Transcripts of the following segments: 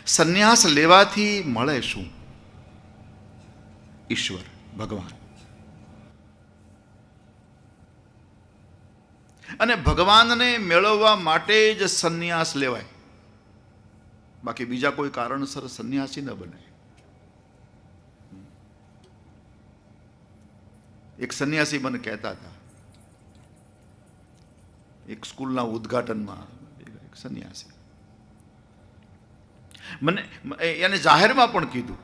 સંન્યાસ લેવાથી મળે શું? ઈશ્વર, ભગવાન. અને ભગવાનને મેળવવા માટે જ સંન્યાસ લેવાય, બાકી બીજા કોઈ કારણસર સંન્યાસી ન બને. એક સંન્યાસી મને કહેતા હતા, એક સ્કૂલના ઉદ્ઘાટનમાં એક સંન્યાસી મને એને જાહેરમાં પણ કીધું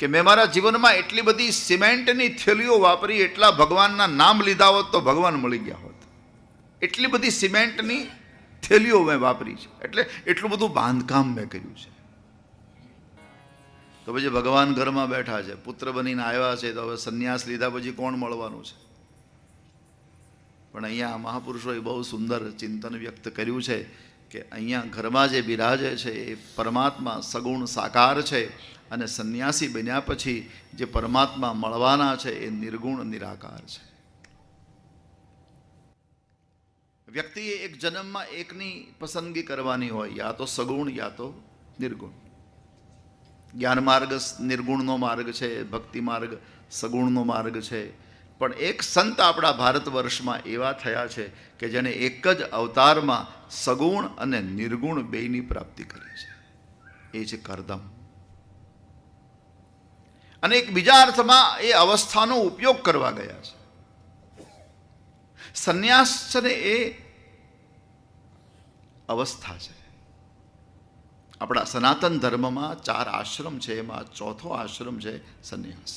કે મેં મારા જીવનમાં એટલી બધી સિમેન્ટની થેલીઓ વાપરી, એટલા ભગવાનના નામ લીધા હોત તો ભગવાન મળી ગયા હોત. એટલી બધી સિમેન્ટની થેલીઓ મેં વાપરી છે, એટલે એટલું બધું બાંધકામ મેં કર્યું છે. તો પછી ભગવાન ઘરમાં બેઠા છે, પુત્ર બનીને આવ્યા છે, તો હવે સંન્યાસ લીધા પછી કોણ મળવાનું છે? પણ અહીંયા મહાપુરુષોએ બહુ સુંદર ચિંતન વ્યક્ત કર્યું છે કે અહીંયા ઘરમાં જે બિરાજે છે એ પરમાત્મા સગુણ સાકાર છે, અને સંન્યાસી બન્યા પછી જે પરમાત્મા મળવાના છે એ નિર્ગુણ નિરાકાર છે. વ્યક્તિએ એક જન્મમાં એકની પસંદગી કરવાની હોય, યા તો સગુણ યા તો નિર્ગુણ. જ્ઞાન માર્ગ નિર્ગુણનો માર્ગ છે, ભક્તિ માર્ગ સગુણનો માર્ગ છે. પણ એક સંત આપણા ભારત વર્ષમાં એવા થયા છે કે જેણે એક જ અવતારમાં સગુણ અને નિર્ગુણ બેયની પ્રાપ્તિ કરી છે. એ છે કરદમ. અને એક બીજા અર્થમાં એ અવસ્થાનો ઉપયોગ કરવા ગયા છે. સંન્યાસ છે ને એ અવસ્થા છે. આપણા સનાતન ધર્મમાં 4 આશ્રમ છે, એમાં ચોથો આશ્રમ છે સંન્યાસ.